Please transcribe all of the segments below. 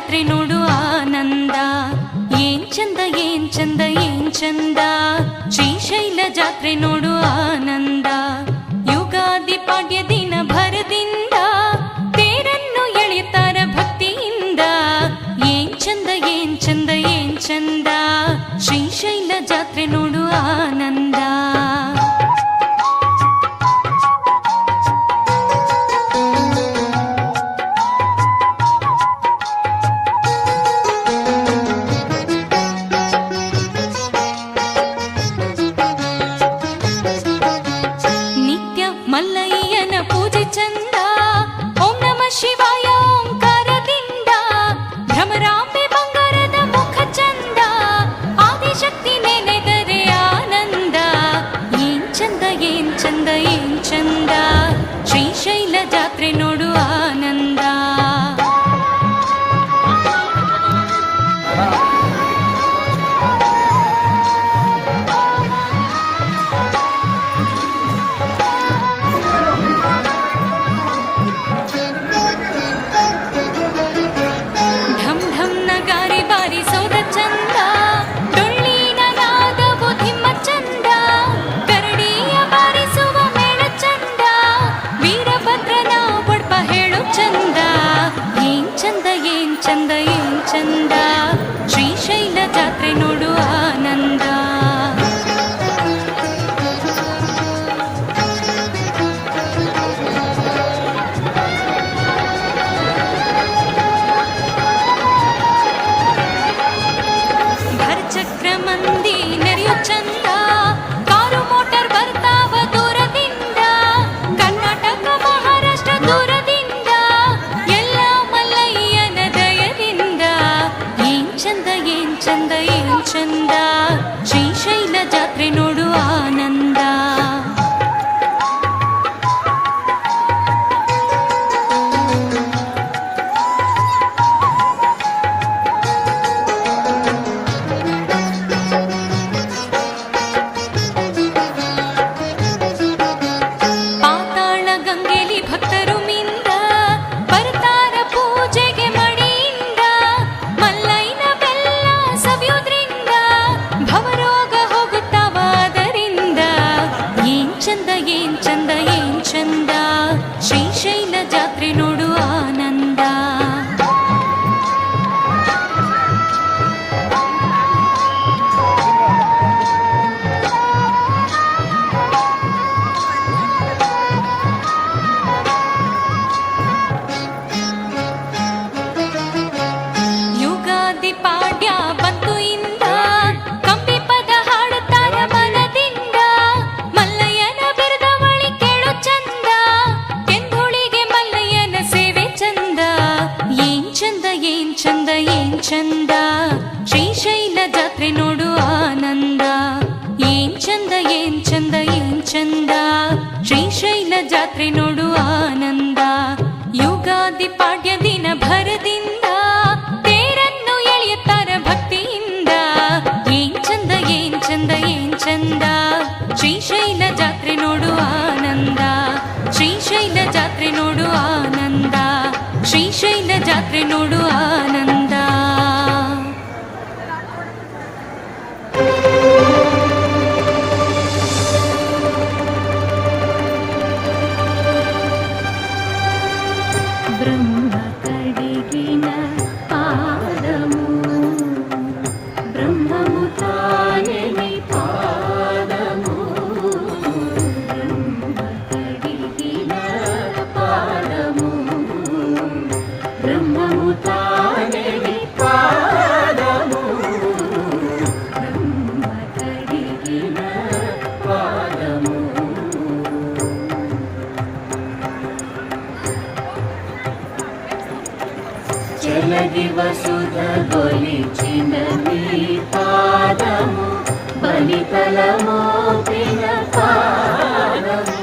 ಜಾತ್ರೆ ನೋಡು ಆನಂದ. ಏನ್ ಚಂದ ಏನ್ ಚಂದ ಏನ್ ಚಂದ, ಶ್ರೀಶೈಲ ಜಾತ್ರೆ ನೋಡು ಆನಂದ. ಯುಗಾದಿ ಪಾಡ್ಯ ದಿನ ಭರದಿಂದ ತೇರನ್ನು ಎಳೆಯುತ್ತಾರ ಭಕ್ತಿಯಿಂದ. ಏನ್ ಚಂದ ಏನ್ ಚಂದ ಏನ್ ಚಂದ, ಶ್ರೀಶೈಲ ಜಾತ್ರೆ ನೋಡು ಆನಂದ. ಮಲ್ಲಯ್ಯನ ಪೂಜೆ ಚಂದ, ಓಂ ನಮ ಶಿವಾಯ ಓಂಕಾರದಿಂದ. ಭ್ರಮರಾಂಬೆ ಬಂಗಾರದ ಮುಖ ಚಂದ, ಆದಿಶಕ್ತಿ ನೆನೆದರೆ ಆನಂದ. ಏನ್ ಚಂದ ಏನ್ ಚಂದ ಏನ್ ಚಂದ, ಶ್ರೀಶೈಲ ಜಾತ್ರೆ ನೋಡು ಆನಂದ. ಚಂದ ಏನ್ ಚಂದ, ಶ್ರೀಶೈಲ ಜಾತ್ರೆ ನೋಡು ಆನಂದ. ಭರಚಕ್ರ ಮಂದಿ ನೆರೆಯೋ ಚಂದ, ಕಾರು ಮೋಟಾರ್ ಬರ್ತಾವ ದೂರದಿಂದ. ಕರ್ನಾಟಕ ಮಹಾರಾಷ್ಟ್ರ ದೂರದಿಂದ, ಎಲ್ಲ ಮಲ್ಲಯ್ಯನ ದಯದಿಂದ. ಏನ್ ಚಂದ ಏನ್ ಚಂದ ಏನ್ ಚಂದ, ಶ್ರೀಶೈಲ ಜಾತ್ರೆ ನೋಡು ಆನಂದ. ಪಾತಾಳ ಗಂಗೆಲಿ ಭಕ್ತರು ಮಿಂದ ಬರ್ತಾರ ಪೂಜೆಗೆ ಮಡಿಯಿಂದ. ಮಲ್ಲೈನ ಬೆಲ್ಲ ಸವಿಯೋದ್ರಿಂದ ಭವರೋಗ ಹೋಗುತ್ತವಾದರಿಂದ. ಏನ್ ಚಂದ ಏನ್ ಚಂದ ಏನ್ ಚಂದ, ಶ್ರೀಶೈಲ ಜಾತ್ರೆ ನೋಡು ಆನಂದ. ಯುಗಾದಿ ಪಾಡ್ಯ ಬಂತು ಇಂದ, ಕಂಬಿ ಪದ ಹಾಡುತ್ತಾರ ಮನದಿಂದ. ಮಲ್ಲಯ್ಯನ ಬಿರುದಾವಳಿ ಕೇಳು ಚಂದ, ಕೆಂದುಳಿಗೆ ಮಲ್ಲಯ್ಯನ ಸೇವೆ ಚಂದ. ಏನ್ ಚಂದ ಏನ್ ಚಂದ ಏನ್ ಚಂದ, ಶ್ರೀಶೈಲ ಜಾತ್ರೆ ನೋಡು ಆನಂದ. ಏನ್ ಚಂದ ಏನ್ ಚಂದ ಏನ್ ಚಂದ, ಶ್ರೀಶೈಲ ಜಾತ್ರೆ ನೋಡು ಆನಂದ. ಯುಗಾದಿ ಪಾಡ್ಯ ದಿನ ಭರದಿಂದ ತೇರನ್ನು ಎಳೆಯುತ್ತಾರ ಭಕ್ತಿಯಿಂದ. ಏನ್ ಚಂದ ಏನ್ ಚಂದ ಏನ್ ಚಂದ, ಶ್ರೀಶೈಲ ಜಾತ್ರೆ ನೋಡು ಆನಂದ. ಶ್ರೀಶೈಲ ಜಾತ್ರೆ ನೋಡು ಆನಂದ, ಶ್ರೀಶೈಲ ಜಾತ್ರೆ ನೋಡು ಆನಂದ. ಬ್ರಹ್ಮ ಕಡೆಗಿನ ಪಾದಮು, ಬ್ರಹ್ಮಮು ತಾನೇ ಪಾದಮು. ಬ್ರಹ್ಮ ಕಡೆಗಿನ ಪಾದಮು, ಬ್ರಹ್ಮಮು ತಾನೇ ಪಾದಮು. ಬ್ರಹ್ಮ ಕಡೆಗಿನ ಪಾದಮು. చలగి వసుధ గొలిచిన మీ పాదము, బలితల మోపిన పాదము.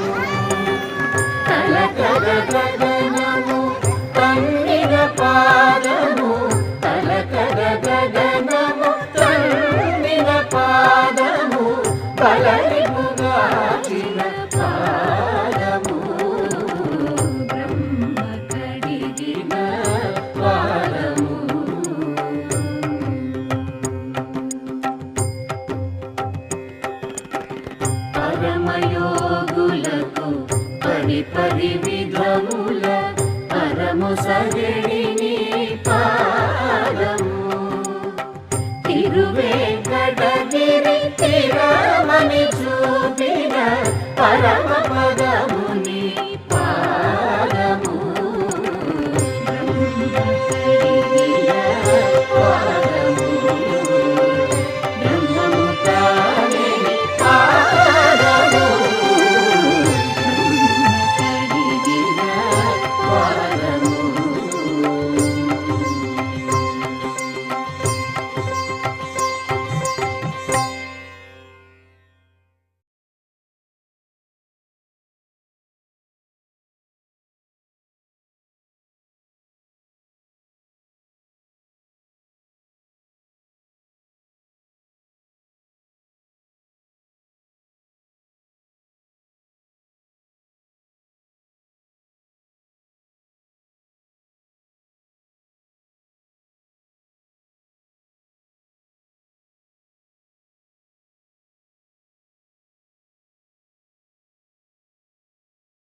తలకగ గగనము తన్నిన పాదము, తలకగ గగనము తన్నిన పాదము. బలరిముగాచిన పాదము, బ్రహ్మ కడిగిన పాదము. పరమయోగులకు పరిపరి విధముల పరము సగడి నీ పాదము తిరువేంకటగిరి తిరమని చూపిన పరమ